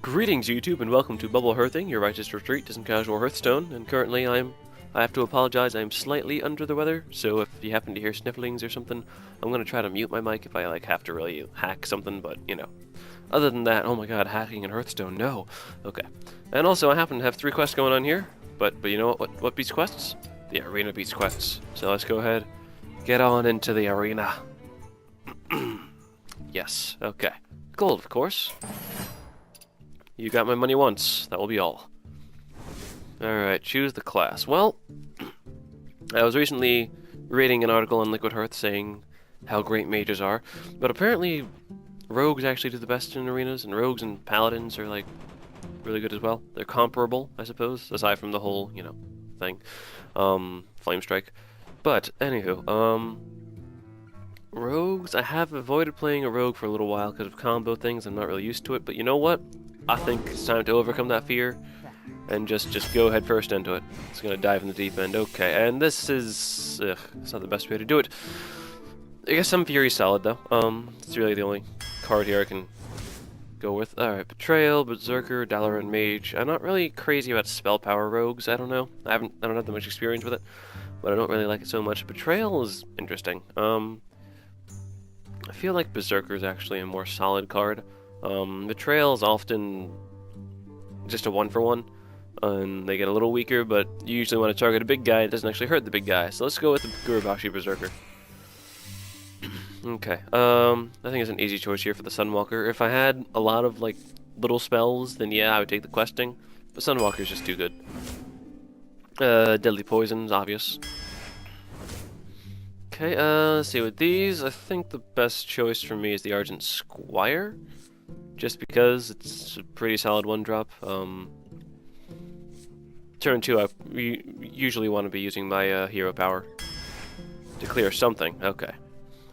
Greetings YouTube and welcome to Bubble Hearthing, your righteous retreat to some casual Hearthstone, and currently I have to apologize, I'm slightly under the weather, so if you happen to hear snifflings or something, I'm gonna try to mute my mic if I have to really hack something, but you know. Other than that, oh my god, hacking in Hearthstone, no. Okay. And also I happen to have 3 quests going on here, but you know what beats quests? The arena beats quests. So let's go ahead, get on into the arena. Yes, okay. Gold, of course. You got my money once. That will be all. Alright, choose the class. Well, I was recently reading an article on Liquid Hearth saying how great mages are, but apparently rogues actually do the best in arenas, and rogues and paladins are, really good as well. They're comparable, I suppose, aside from the whole, thing. Flame Strike. But, anywho, rogues, I have avoided playing a rogue for a little while because of combo things. I'm not really used to it, but you know what? I think it's time to overcome that fear and just go head first into it. It's gonna dive in the deep end. Okay, and this is it's not the best way to do it. I guess some Fury's solid though. It's really the only card here I can go with. Alright, Betrayal, Berserker, Dalaran Mage. I'm not really crazy about spell power rogues, I don't know. I don't have that much experience with it, but I don't really like it so much. Betrayal is interesting. I feel like Berserker is actually a more solid card. Betrayal is often just a 1-for-1, and they get a little weaker, but you usually want to target a big guy. It doesn't actually hurt the big guy, so let's go with the Gurubashi Berserker. Okay, I think it's an easy choice here for the Sunwalker. If I had a lot of, little spells, then yeah, I would take the questing, but Sunwalker's just too good. Deadly Poison's obvious. Okay, let's see, with these, I think the best choice for me is the Argent Squire, just because it's a pretty solid 1-drop. Turn 2, I usually want to be using my hero power to clear something. Okay,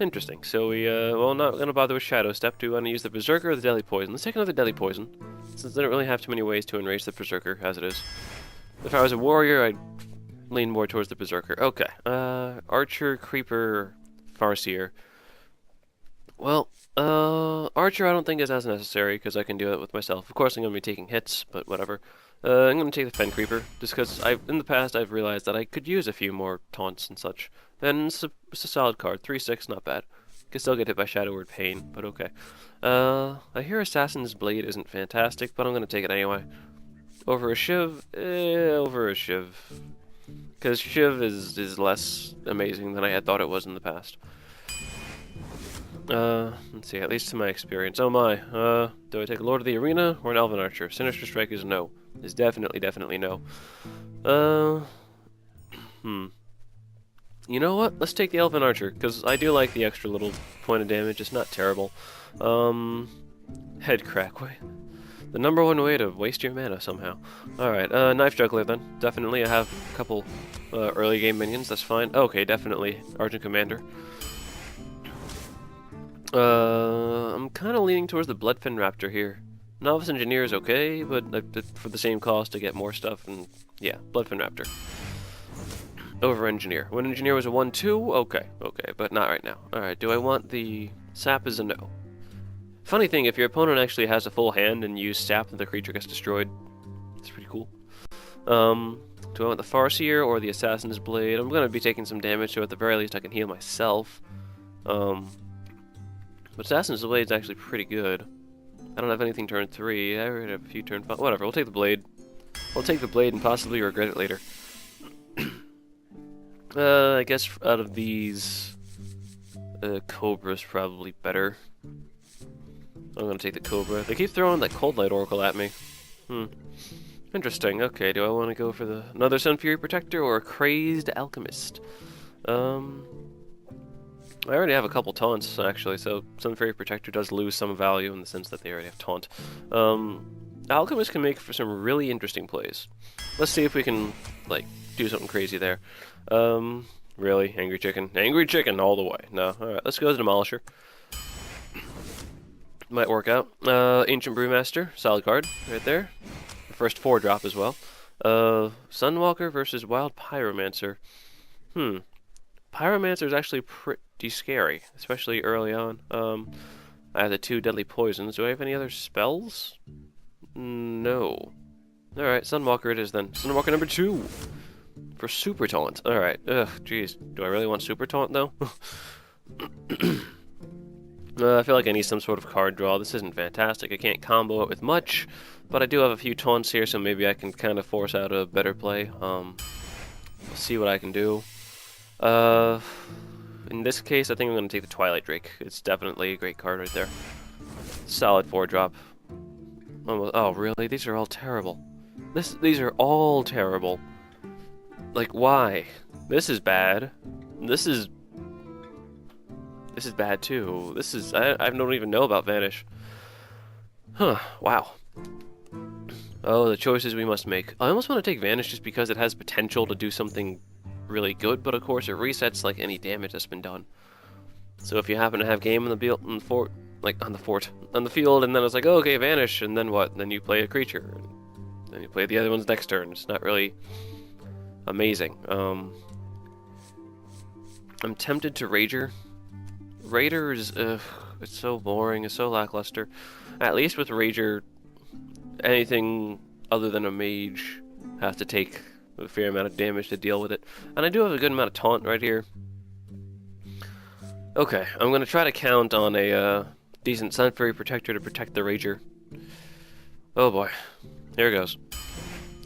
interesting. So we, well, not going to bother with Shadow Step. Do we want to use the Berserker or the Deadly Poison? Let's take another Deadly Poison, since I don't really have too many ways to enrage the Berserker as it is. If I was a warrior, I'd lean more towards the Berserker. Okay, Archer, Creeper, Farseer. Well, Archer I don't think is as necessary, because I can do it with myself. Of course I'm going to be taking hits, but whatever. I'm going to take the Fen Creeper, just because in the past I've realized that I could use a few more taunts and such. And it's a solid card. 3/6, not bad. Could still get hit by Shadow Word Pain, but okay. I hear Assassin's Blade isn't fantastic, but I'm going to take it anyway. Over a Shiv? Over a Shiv. Because Shiv is less amazing than I had thought it was in the past. Let's see, at least to my experience. Oh my, do I take a Lord of the Arena or an Elven Archer? Sinister Strike is no. Is definitely no. You know what? Let's take the Elven Archer, because I do like the extra little point of damage. It's not terrible. Head crack. Wait. The #1 way to waste your mana somehow. Alright, Knife Juggler then. Definitely, I have a couple early game minions, that's fine. Okay, definitely. Argent Commander. I'm kind of leaning towards the Bloodfin Raptor here. Novice Engineer is okay, but for the same cost to get more stuff, and yeah, Bloodfin Raptor. Over Engineer. When Engineer was a 1/2, okay, but not right now. Alright, do I want the Sap is a no. Funny thing, if your opponent actually has a full hand and you use Sap and the creature gets destroyed, it's pretty cool. Do I want the Farseer or the Assassin's Blade? I'm going to be taking some damage, so at the very least I can heal myself. But Assassin's Blade is actually pretty good. I don't have anything turn 3. I already have a few turn 5. Whatever, we'll take the Blade. We'll take the Blade and possibly regret it later. I guess out of these, Cobra's probably better. I'm gonna take the Cobra. They keep throwing that Cold Light Oracle at me. Interesting. Okay, do I want to go for another Sun Fury Protector or a Crazed Alchemist? I already have a couple taunts, actually, so Sun Fury Protector does lose some value in the sense that they already have taunt. Alchemist can make for some really interesting plays. Let's see if we can, do something crazy there. Really? Angry Chicken? Angry Chicken all the way. No. Alright, let's go to Demolisher. Might work out. Ancient Brewmaster, solid card, right there. The first 4-drop as well. Sunwalker versus Wild Pyromancer. Pyromancer is actually pretty scary, especially early on. I have the 2 deadly poisons. Do I have any other spells? No. Alright, Sunwalker it is then. Sunwalker number 2! For Super Taunt. Alright, ugh, jeez. Do I really want Super Taunt, though? I feel like I need some sort of card draw. This isn't fantastic. I can't combo it with much, but I do have a few taunts here, so maybe I can kind of force out a better play. See what I can do. In this case, I think I'm going to take the Twilight Drake. It's definitely a great card right there. Solid 4-drop. Oh, really? These are all terrible. These are all terrible. Like, why? This is bad. This is bad too. I don't even know about Vanish. Huh, wow. Oh, the choices we must make. I almost want to take Vanish just because it has potential to do something really good, but of course it resets like any damage that's been done. So if you happen to have game on the field, on the field, and then it's like, oh, okay, Vanish, and then what? Then you play a creature, and then you play the other one's next turn. It's not really amazing. I'm tempted to Rager. Raider is, it's so boring, it's so lackluster. At least with Rager, anything other than a mage has to take a fair amount of damage to deal with it. And I do have a good amount of taunt right here. Okay, I'm going to try to count on a decent Sun Fairy Protector to protect the Rager. Oh boy, here it goes.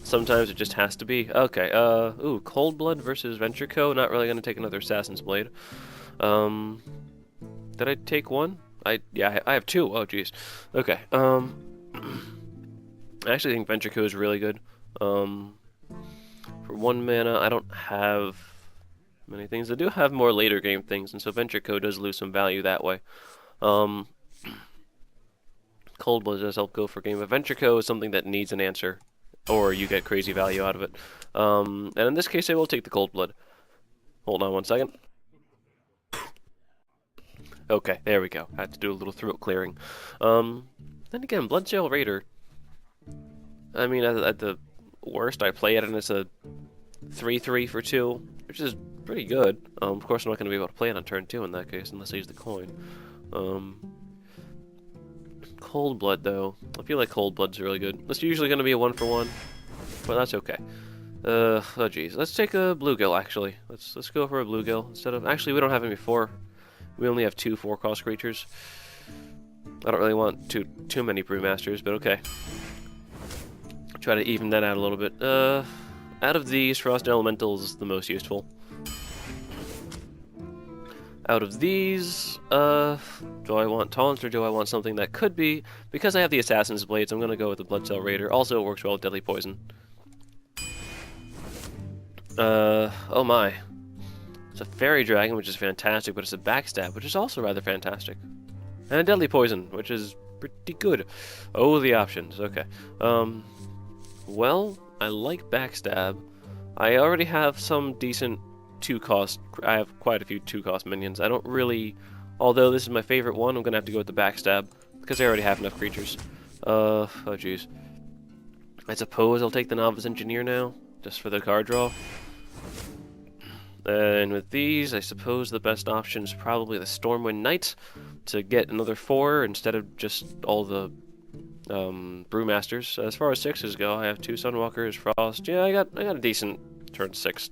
Sometimes it just has to be. Okay, ooh, Cold Blood versus Venture Co. Not really going to take another Assassin's Blade. Did I take one? Yeah, I have 2. Oh, jeez. Okay, I actually think Venture Co. is really good. For 1 mana, I don't have many things. I do have more later game things, and so Venture Co. does lose some value that way. Cold Blood does help go for game, but Venture Co. is something that needs an answer, or you get crazy value out of it. And in this case, I will take the Cold Blood. Hold on 1 second. Okay, there we go. I had to do a little throat clearing. Then again, Bloodsail Raider. I mean, at the worst, I play it and it's a 3/3 for 2, which is pretty good. Of course, I'm not going to be able to play it on turn 2 in that case, unless I use the coin. Cold Blood, though. I feel like Cold Blood's really good. It's usually going to be a 1-for-1, but that's okay. Oh geez. Let's take a Bluegill, actually. Let's go for a Bluegill instead of... Actually, we don't have any 4. We only have 2 4-cost creatures. I don't really want too many Brewmasters, but okay. Try to even that out a little bit. Out of these, Frost Elementals is the most useful. Out of these, do I want Taunts or do I want something that could be? Because I have the Assassin's Blades, I'm going to go with the Bloodsail Raider. Also, it works well with Deadly Poison. Oh my. It's a Fairy Dragon, which is fantastic, but it's a Backstab, which is also rather fantastic. And a Deadly Poison, which is pretty good. Oh, the options. Okay. Well, I like Backstab. I already have some decent 2-cost... I have quite a few 2-cost minions. I don't really... Although this is my favorite one, I'm going to have to go with the Backstab, because I already have enough creatures. Oh jeez. I suppose I'll take the Novice Engineer now, just for the card draw. And with these, I suppose the best option is probably the Stormwind Knight, to get another 4 instead of just all the Brewmasters. As far as 6s go, I have 2 Sunwalkers, Frost. Yeah, I got a decent turn 6.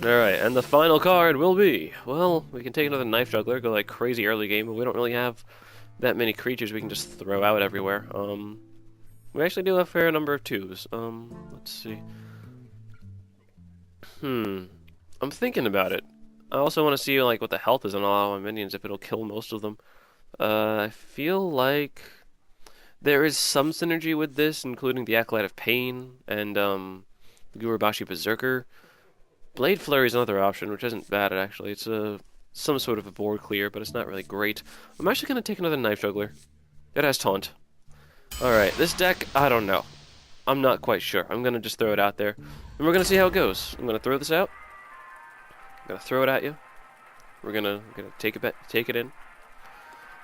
Alright, and the final card will be... Well, we can take another Knife Juggler, go like crazy early game, but we don't really have that many creatures we can just throw out everywhere. We actually do have a fair number of 2s. Let's see. I'm thinking about it. I also want to see like what the health is on all my minions, if it'll kill most of them. I feel like there is some synergy with this, including the Acolyte of Pain and the Gurubashi Berserker. Blade Flurry is another option, which isn't bad actually. It's some sort of a board clear, but it's not really great. I'm actually going to take another Knife Juggler. It has Taunt. Alright, this deck, I don't know. I'm not quite sure. I'm going to just throw it out there, and we're going to see how it goes. I'm going to throw this out. I'm going to throw it at you. We're going to take it in.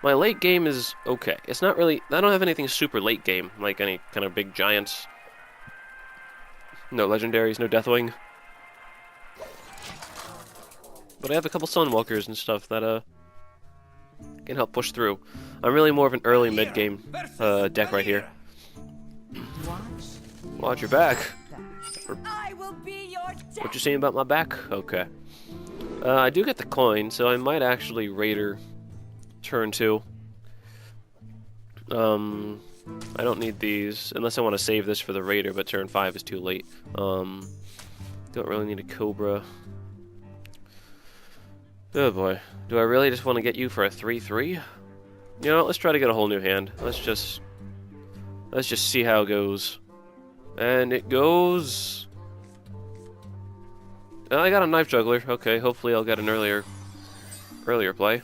My late game is okay. It's not really... I don't have anything super late game, like any kind of big giants. No legendaries, no Deathwing. But I have a couple Sunwalkers and stuff that can help push through. I'm really more of an early mid-game deck right here. Watch your back. What you saying about my back? Okay. I do get the coin, so I might actually Raider turn 2. I don't need these, unless I want to save this for the Raider, but turn 5 is too late. Don't really need a Cobra. Oh boy. Do I really just want to get you for a 3-3? You know, let's try to get a whole new hand. Let's just see how it goes. And it goes... I got a Knife Juggler. Okay, hopefully I'll get an earlier play.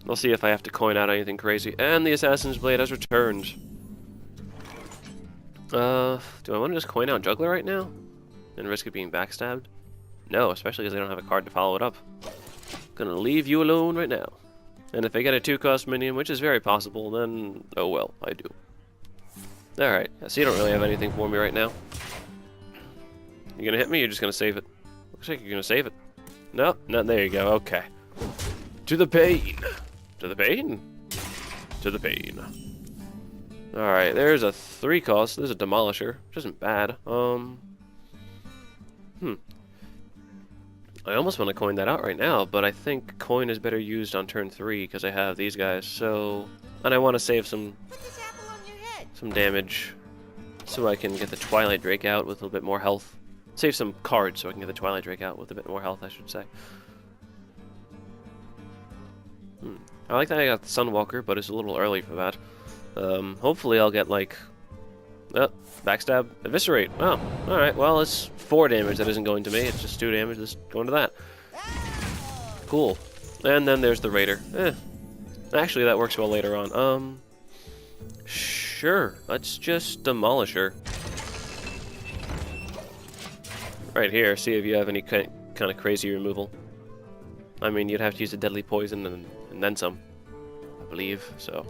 We'll see if I have to coin out anything crazy. And the Assassin's Blade has returned. Do I want to just coin out Juggler right now? And risk it being backstabbed? No, especially because I don't have a card to follow it up. Gonna leave you alone right now. And if I get a 2-cost minion, which is very possible, then oh well, I do. Alright, so you don't really have anything for me right now. You gonna hit me, or you're just gonna save it? Looks like you're gonna save it. Nope, no, there you go, okay. To the pain! To the pain? To the pain. Alright, there's a 3-cost, there's a Demolisher, which isn't bad. I almost want to coin that out right now, but I think coin is better used on turn 3 because I have these guys, so... And I want to save some damage so I can get the Twilight Drake out with a little bit more health. Save some cards so I can get the Twilight Drake out with a bit more health, I should say. I like that I got the Sunwalker, but it's a little early for that. Hopefully I'll get, like... backstab, eviscerate. Oh, alright, well, it's 4 damage that isn't going to me. It's just 2 damage that's going to that. Cool. And then there's the Raider. Actually, that works well later on. Sure. Let's just demolish her. Right here, see if you have any kind of crazy removal. I mean, you'd have to use a deadly poison and then some, I believe. So,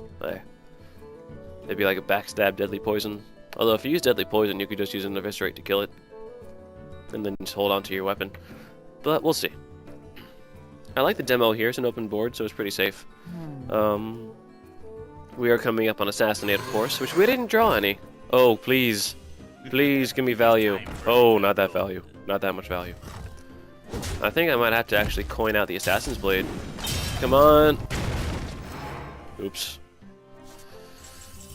maybe like a backstab deadly poison. Although if you use deadly poison, you could just use an eviscerate to kill it, and then just hold on to your weapon. But we'll see. I like the demo here. It's an open board, so it's pretty safe. We are coming up on Assassinate, of course, which we didn't draw any. Oh, please. Please give me value. Oh, not that value. Not that much value. I think I might have to actually coin out the Assassin's Blade. Come on. Oops.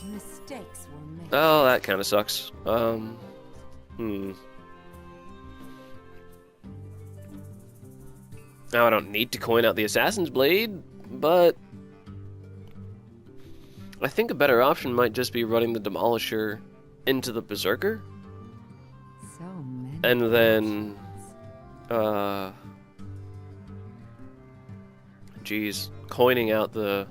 Mistakes were made. Oh, that kind of sucks. Now I don't need to coin out the Assassin's Blade, but I think a better option might just be running the Demolisher into the Berserker. So many and then, geez, coining out the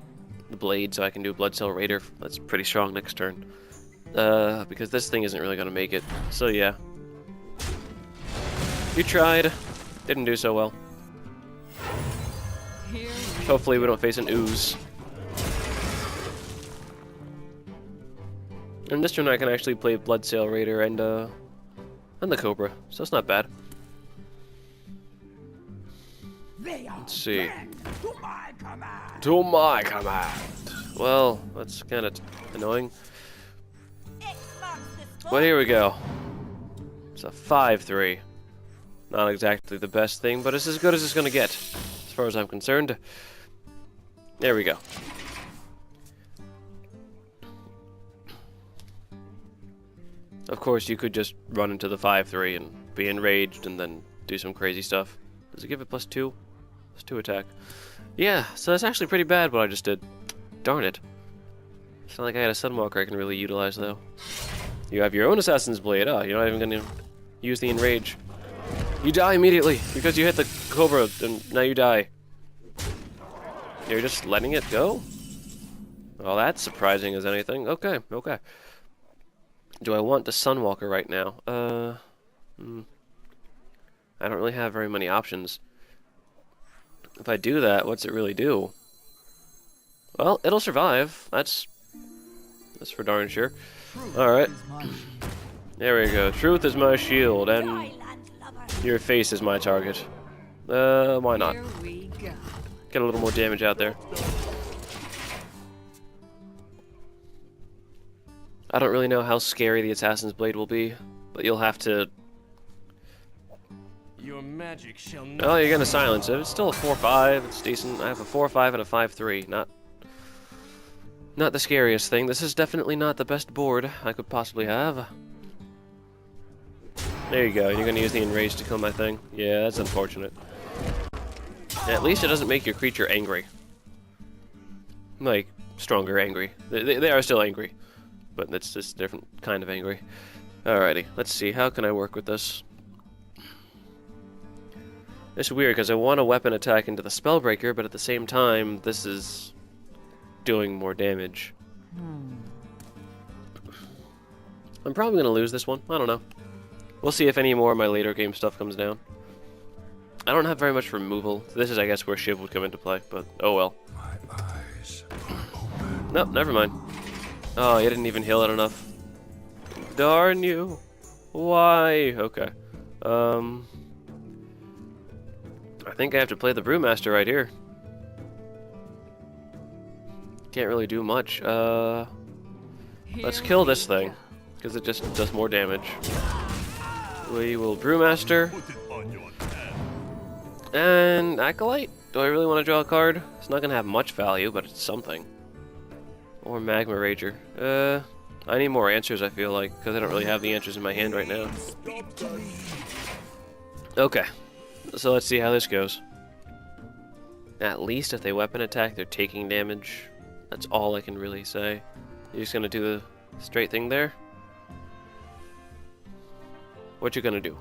blade so I can do Blood Cell Raider. That's pretty strong next turn. Because this thing isn't really going to make it. So yeah. You tried. Didn't do so well. Hopefully we don't face an ooze. And this turn I can actually play Blood Cell Raider and the Cobra. So it's not bad. Let's see. To my command. Well, that's kind of annoying. But here we go. It's a 5-3. Not exactly the best thing, but it's as good as it's gonna get, as far as I'm concerned. There we go. Of course, you could just run into the 5-3 and be enraged and then do some crazy stuff. Does it give it +2? +2 attack. Yeah, so that's actually pretty bad what I just did. Darn it. It's not like I had a Sunwalker I can really utilize, though. You have your own Assassin's Blade. Oh, you're not even going to use the Enrage. You die immediately because you hit the Cobra, and now you die. You're just letting it go? Well, that's surprising as anything. Okay, okay. Do I want the Sunwalker right now? I don't really have very many options. If I do that, what's it really do? Well, it'll survive. That's for darn sure. Alright. There we go. Truth is my shield, and your face is my target. Why not? Get a little more damage out there. I don't really know how scary the Assassin's Blade will be, but you'll have to... Your magic shall not... Oh, you're gonna silence it. It's still a 4-5. It's decent. I have a 4-5 and a 5-3. Not the scariest thing. This is definitely not the best board I could possibly have. There you go. You're gonna use the Enrage to kill my thing. Yeah, that's unfortunate. At least it doesn't make your creature angry. Like, stronger angry. They are still angry. But it's just a different kind of angry. Alrighty, let's see. How can I work with this? It's weird, because I want a weapon attack into the Spellbreaker, but at the same time, this is doing more damage. I'm probably going to lose this one. I don't know. We'll see if any more of my later game stuff comes down. I don't have very much removal. This is, I guess, where Shiv would come into play, but oh well. My eyes are open. Nope, never mind. Oh, you didn't even heal it enough. Darn you. Why? Okay. I think I have to play the Brewmaster right here. Can't really do much. Let's kill this thing, because it just does more damage. We will Brewmaster. And Acolyte? Do I really want to draw a card? It's not going to have much value, but it's something. Or Magma Rager. I need more answers, I feel like, because I don't really have the answers in my hand right now. Okay. So let's see how this goes. At least if they weapon attack, they're taking damage. That's all I can really say. You're just gonna do the straight thing there? What you gonna do?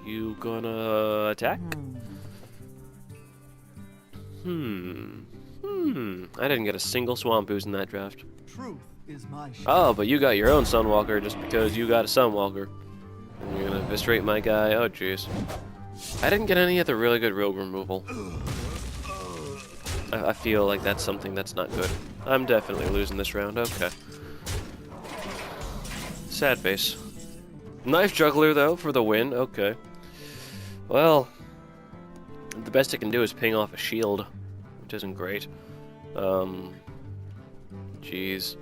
You gonna attack? I didn't get a single Swamp Ooze in that draft. Truth is my shield. Oh, but you got your own Sunwalker just because you got a Sunwalker. And you're gonna eviscerate my guy. Oh, jeez. I didn't get any of the really good rogue removal. I feel like that's something that's not good. I'm definitely losing this round. Okay. Sad face. Knife Juggler, though, for the win. Okay. Well, the best I can do is ping off a shield, which isn't great. Jeez.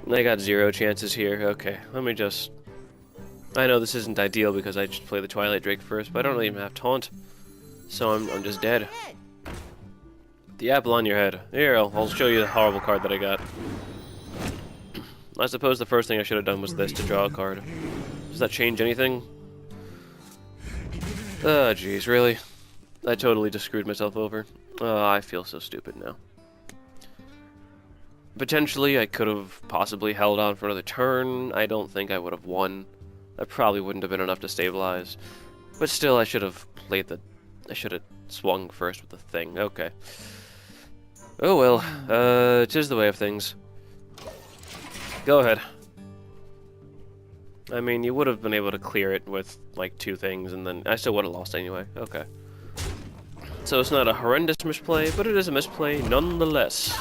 I got 0 chances here. Okay, let me just... I know this isn't ideal because I just play the Twilight Drake first, but I don't even have Taunt. So I'm just dead. The apple on your head. Here, I'll show you the horrible card that I got. I suppose the first thing I should have done was this, to draw a card. Does that change anything? Oh, jeez, really? I totally just screwed myself over. Oh, I feel so stupid now. Potentially, I could have possibly held on for another turn. I don't think I would have won. That probably wouldn't have been enough to stabilize. But still, I should have played the... I should have swung first with the thing. Okay. Oh well, tis the way of things. Go ahead. I mean, you would have been able to clear it with, like, 2 things, and then I still would have lost anyway. Okay. So it's not a horrendous misplay, but it is a misplay nonetheless.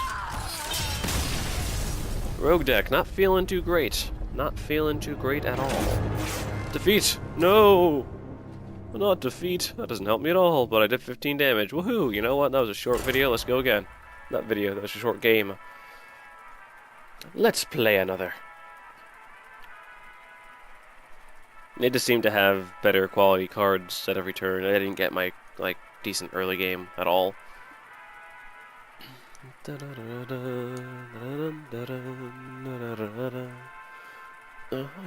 Rogue deck, not feeling too great. Not feeling too great at all. Defeat! No! Not defeat. That doesn't help me at all, but I did 15 damage. Woohoo! You know what? That was a short video. Let's go again. Not video, that was a short game. Let's play another. They just seem to have better quality cards at every turn. I didn't get my, like, decent early game at all. I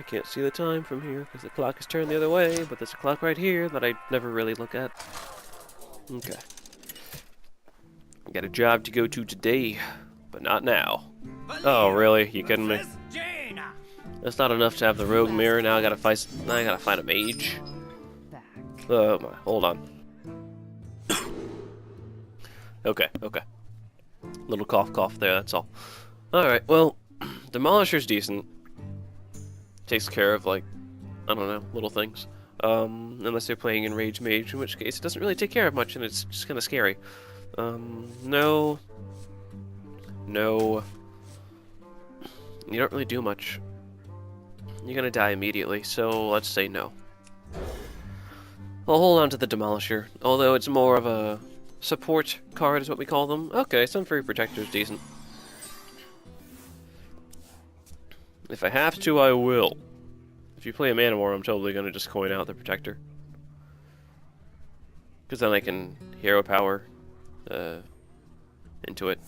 can't see the time from here because the clock is turned the other way, but there's a clock right here that I never really look at. Okay. I got a job to go to today, but not now. Oh, really? You kidding me? That's not enough to have the rogue mirror. Now I gotta find a mage. Back. Oh my, hold on. Okay. Little cough there, that's all. Alright, well, Demolisher's decent. Takes care of, like, I don't know, little things. Unless they're playing Enraged Mage, in which case it doesn't really take care of much and it's just kinda scary. No. You don't really do much. You're gonna die immediately, so let's say no. I'll hold on to the Demolisher, although it's more of a support card is what we call them. Okay, some free protector is decent. If I have to, I will. If you play a Mana War, I'm totally going to just coin out the protector. Because then I can hero power into it.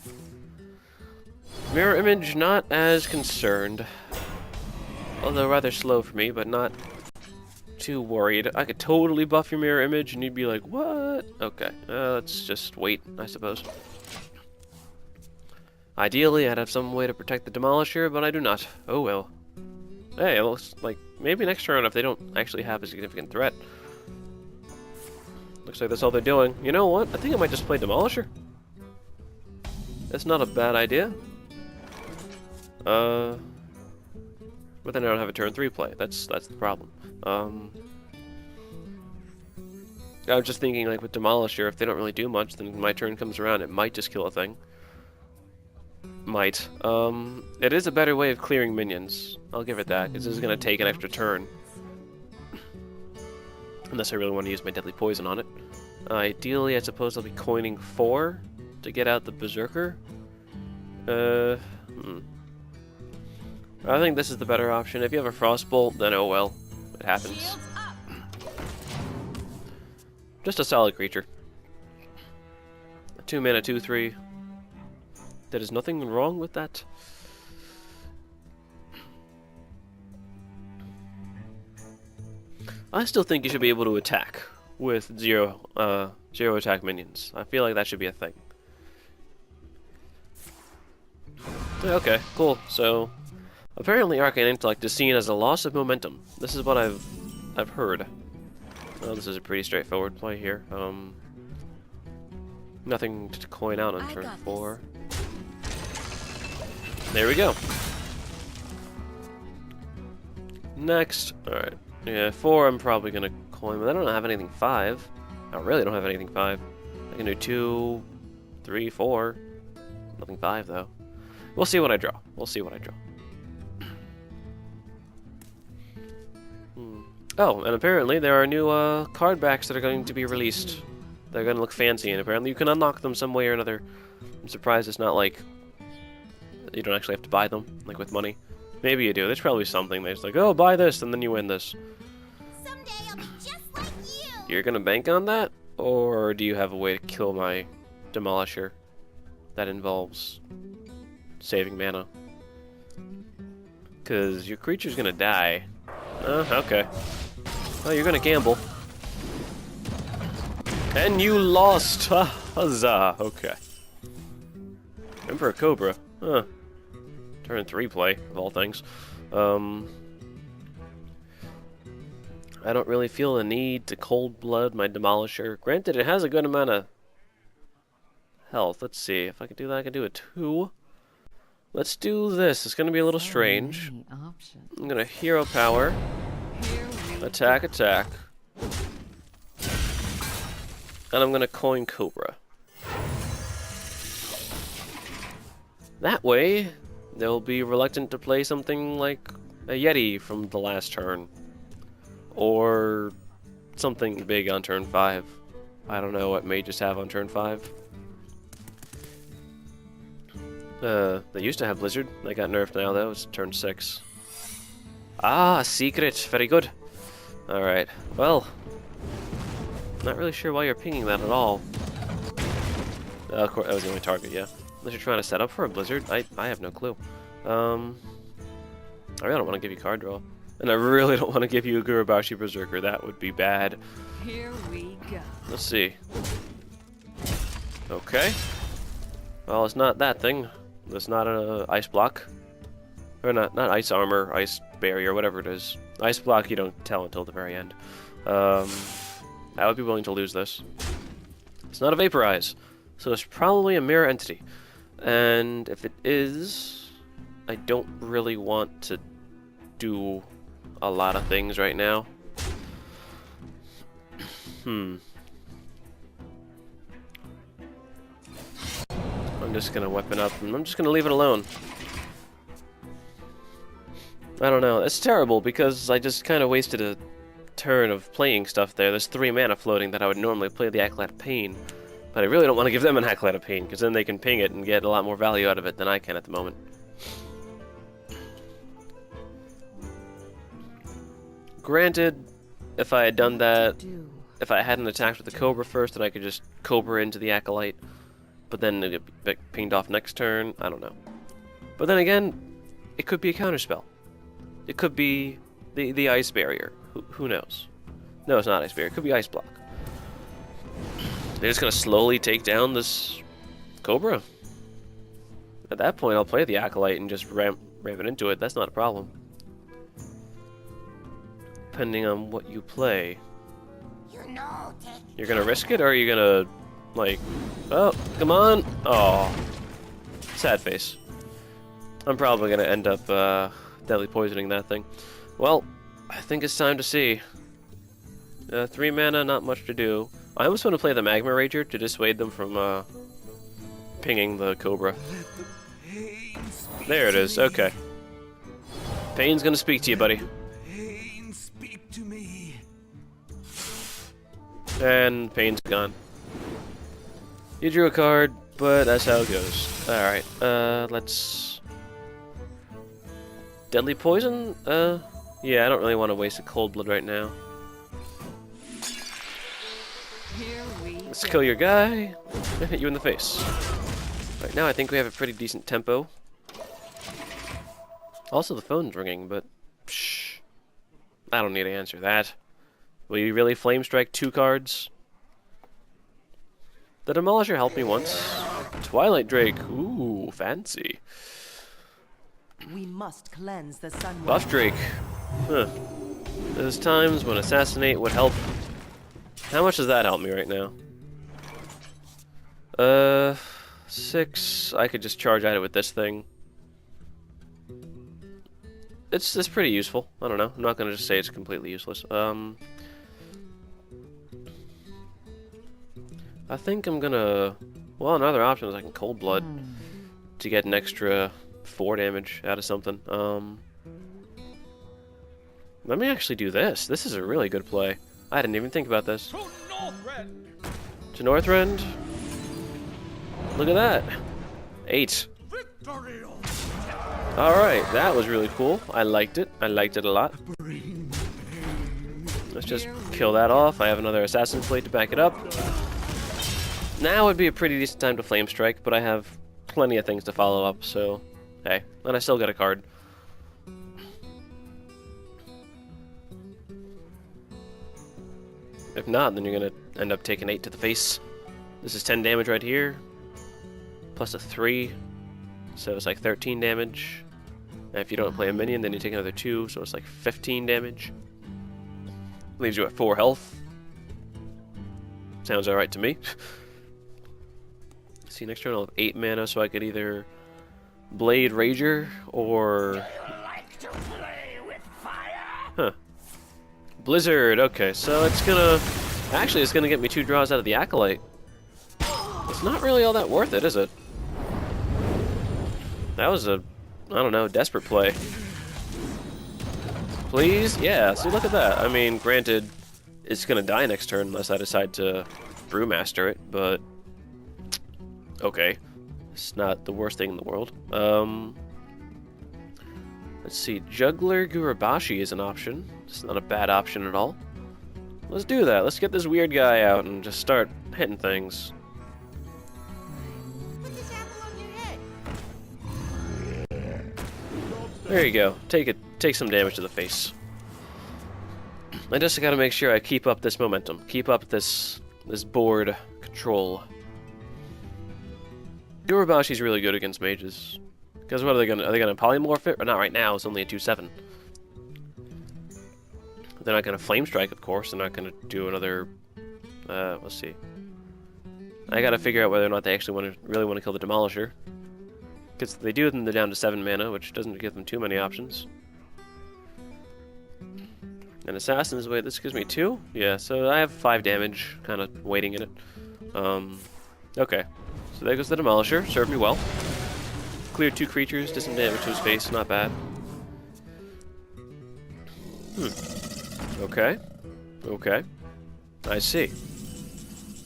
Mirror Image, not as concerned. Although rather slow for me, but not too worried. I could totally buff your Mirror Image and you'd be like, what? Okay, let's just wait, I suppose. Ideally, I'd have some way to protect the Demolisher, but I do not. Oh well. Hey, it looks like maybe next turn if they don't actually have a significant threat. Looks like that's all they're doing. You know what? I think I might just play Demolisher. That's not a bad idea. But then I don't have a turn 3 play. That's the problem. I was just thinking, like with Demolisher, if they don't really do much, then when my turn comes around, it might just kill a thing. Might. It is a better way of clearing minions. I'll give it that, because this is going to take an extra turn. Unless I really want to use my Deadly Poison on it. Ideally, I suppose I'll be coining 4 to get out the Berserker. I think this is the better option. If you have a Frostbolt, then oh well. It happens. Just a solid creature. 2 mana, 2/3. There is nothing wrong with that. I still think you should be able to attack with zero attack minions. I feel like that should be a thing. Okay, cool. So apparently Arcane Intellect is seen as a loss of momentum. This is what I've heard. Well, this is a pretty straightforward play here. Nothing to coin out on turn 4. There we go. Next, alright. Yeah, 4 I'm probably gonna coin, but I don't have anything 5. I really don't have anything 5. I can do 2, 3, 4. Nothing 5 though. We'll see what I draw. We'll see what I draw. Oh, and apparently there are new card backs that are going to be released. They're going to look fancy, and apparently you can unlock them some way or another. I'm surprised it's not like you don't actually have to buy them, like with money. Maybe you do. There's probably something that's like, oh, buy this, and then you win this. Someday I'll be just like you. You're gonna bank on that? Or do you have a way to kill my Demolisher that involves saving mana? Because your creature's gonna die. Okay. Oh, you're gonna gamble. And you lost! Huzzah! Okay. Emperor Cobra. Huh. Turn 3 play, of all things. I don't really feel the need to cold blood my Demolisher. Granted, it has a good amount of health. Let's see. If I can do that, I can do a 2. Let's do this. It's going to be a little strange. I'm going to hero power. Attack, attack. And I'm going to coin Cobra. That way, they'll be reluctant to play something like a Yeti from the last turn. Or something big on turn 5. I don't know what mages have on turn 5. They used to have Blizzard. They got nerfed now, though. It's turn 6. Ah, secret. Very good. Alright. Well, not really sure why you're pinging that at all. Of course, that was the only target, yeah. Unless you're trying to set up for a Blizzard, I have no clue. I really don't want to give you card draw. And I really don't want to give you a Gurubashi Berserker. That would be bad. Here we go. Let's see. Okay. Well, it's not that thing. It's not an ice block. Or not ice armor, ice barrier, whatever it is. Ice block you don't tell until the very end. I would be willing to lose this. It's not a Vaporize. So it's probably a mirror entity. And if it is, I don't really want to do a lot of things right now. I'm just gonna weapon up and I'm just gonna leave it alone. I don't know. It's terrible because I just kind of wasted a turn of playing stuff there. There's 3 mana floating that I would normally play the Acolyte of Pain. But I really don't want to give them an Acolyte of Pain, because then they can ping it and get a lot more value out of it than I can at the moment. Granted, if I had done that, if I hadn't attacked with the Cobra first, then I could just Cobra into the Acolyte, but then it'd get pinged off next turn. I don't know. But then again, it could be a counterspell. It could be the Ice Barrier. Who knows? No, it's not Ice Barrier. It could be Ice Block. They're just gonna slowly take down this Cobra. At that point, I'll play the Acolyte and just ram it into it. That's not a problem. Depending on what you play. You're gonna risk it, or are you gonna, like, oh, come on! Oh, sad face. I'm probably gonna end up deadly poisoning that thing. Well, I think it's time to see. 3 mana, not much to do. I almost want to play the Magma Rager to dissuade them from pinging the Cobra. There it is. Okay. Pain's gonna speak to you, buddy. Pain, speak to me. And Pain's gone. You drew a card, but that's how it goes. Alright, let's... Deadly Poison? Yeah, I don't really want to waste a Cold Blood right now. Here we Let's go. kill your guy and hit you in the face. Right now I think we have a pretty decent tempo. Also the phone's ringing, but... Psh, I don't need to answer that. Will you really Flame Strike 2 cards? The Demolisher helped me once. Twilight Drake. Ooh, fancy. We must cleanse the sun. Buff Drake. Huh. There's times when Assassinate would help. How much does that help me right now? 6. I could just charge at it with this thing. It's pretty useful. I don't know. I'm not gonna just say it's completely useless. I think I'm gonna... Well, another option is I can Cold Blood to get an extra 4 damage out of something. Let me actually do this. This is a really good play. I didn't even think about this. To Northrend. Look at that. 8. Alright, that was really cool. I liked it. I liked it a lot. Let's just kill that off. I have another Assassin Plate to back it up. Now would be a pretty decent time to Flame Strike, but I have plenty of things to follow up, so... Hey, and I still got a card. If not, then you're gonna end up taking 8 to the face. This is 10 damage right here. Plus a 3. So it's like 13 damage. And if you don't play a minion, then you take another 2, so it's like 15 damage. Leaves you at 4 health. Sounds alright to me. See, next turn I'll have 8 mana, so I could either Blade Rager or... Huh. Blizzard, okay, so it's gonna... Actually, it's gonna get me 2 draws out of the Acolyte. It's not really all that worth it, is it? That was a, I don't know, desperate play. Please? Yeah, see, look at that. I mean, granted, it's gonna die next turn unless I decide to Brewmaster it, but... Okay. It's not the worst thing in the world. Let's see, Juggler Gurabashi is an option. It's not a bad option at all. Let's do that. Let's get this weird guy out and just start hitting things. Put this apple on your head. There you go. Take some damage to the face. I just gotta make sure I keep up this momentum. Keep up this board control. Gurabashi's really good against mages. Because what are they gonna polymorph it? Or not right now, it's only a 2/7. They're not gonna Flame Strike, of course. They're not gonna do another let's see. I gotta figure out whether or not they actually really want to kill the Demolisher. Because they do, then they're down to 7 mana, which doesn't give them too many options. And Assassin's Weight, this gives me 2? Yeah, so I have 5 damage, kind of waiting in it. Okay. So there goes the Demolisher, served me well. Cleared 2 creatures, did some damage to his face, not bad. Okay. Okay. I see.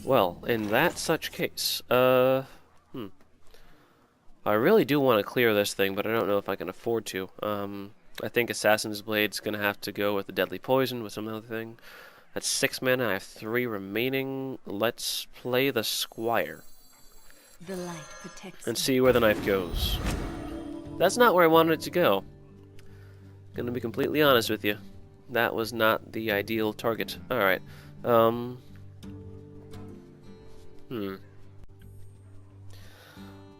Well, in that such case, I really do want to clear this thing, but I don't know if I can afford to. I think Assassin's Blade's gonna have to go with the Deadly Poison with some other thing. That's 6 mana, I have 3 remaining. Let's play the Squire. The light protects And me. see where the knife goes. That's not where I wanted it to go. Gonna be completely honest with you. That was not the ideal target. Alright.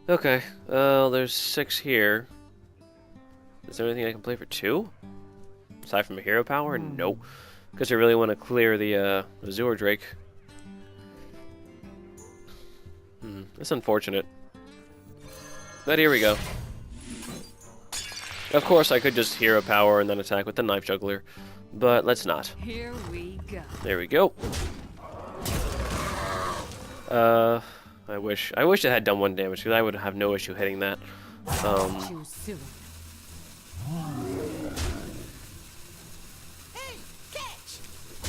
Okay. There's 6 here. Is there anything I can play for 2? Aside from a hero power? Nope. Because I really want to clear the Azure Drake. That's unfortunate. But here we go. Of course, I could just hero power and then attack with the Knife Juggler. But let's not. Here we go. There we go. I wish it had done 1 damage, because I would have no issue hitting that. Too soon. Hey, catch!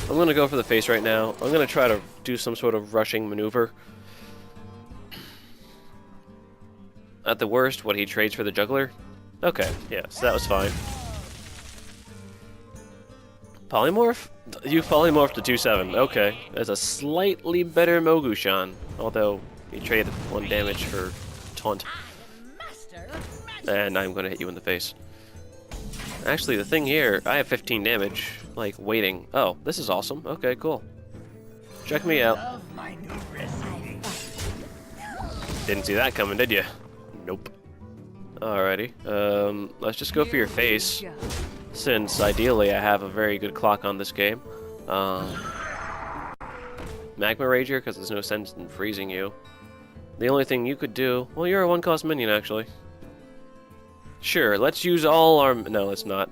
I'm gonna go for the face right now. I'm gonna try to do some sort of rushing maneuver. At the worst, what, he trades for the juggler? Okay, yeah, so that was fine. Polymorph? You polymorphed to 2/7. Okay, that's a slightly better Mogushan, although he traded 1 damage for taunt. Master of magic. And I'm gonna hit you in the face. Actually, the thing here, I have 15 damage, like, waiting. Oh, this is awesome. Okay, cool. Check me out. Love my new recipe. Didn't see that coming, did you? Nope. Alrighty. Let's just go for your face, Here we go. since ideally I have a very good clock on this game. Magma Rager, because there's no sense in freezing you. The only thing you could do... Well, you're a 1-cost minion, actually. Sure, let's use all our... No, let's not.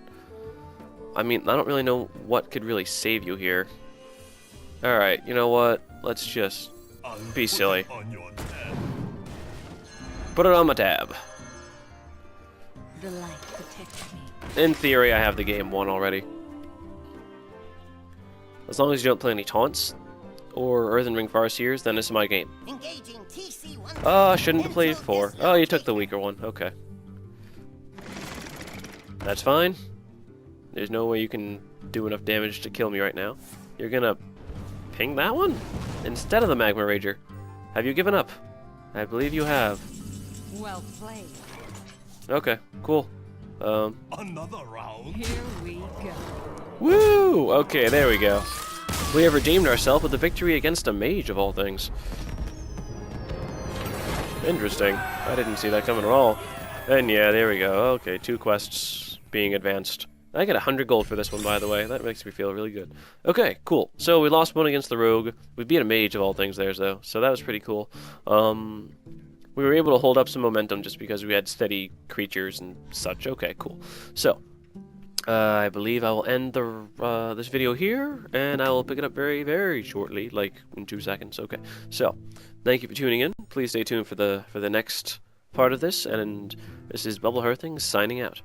I mean, I don't really know what could really save you here. Alright, you know what? Let's just be silly. On your tab. Put it on my tab. The light protects me. In theory, I have the game won already. As long as you don't play any taunts or Earthen Ring Farseers, then this is my game. Engaging TC1. Oh, I shouldn't have played 4. Oh, you took the weaker one. Okay. That's fine. There's no way you can do enough damage to kill me right now. You're gonna ping that one? Instead of the Magma Rager. Have you given up? I believe you have. Well played. Okay, cool. Another round. Here we go. Woo! Okay, there we go. We have redeemed ourselves with a victory against a mage, of all things. Interesting. I didn't see that coming at all. And yeah, there we go. Okay, 2 quests being advanced. I get 100 gold for this one, by the way. That makes me feel really good. Okay, cool. So we lost 1 against the rogue. We beat a mage, of all things, there, though. So that was pretty cool. We were able to hold up some momentum just because we had steady creatures and such. Okay, cool. So, I believe I will end the this video here, and I will pick it up very, very shortly, like in 2 seconds. Okay. So, thank you for tuning in. Please stay tuned for the next part of this, and this is Bubble Hearthing signing out.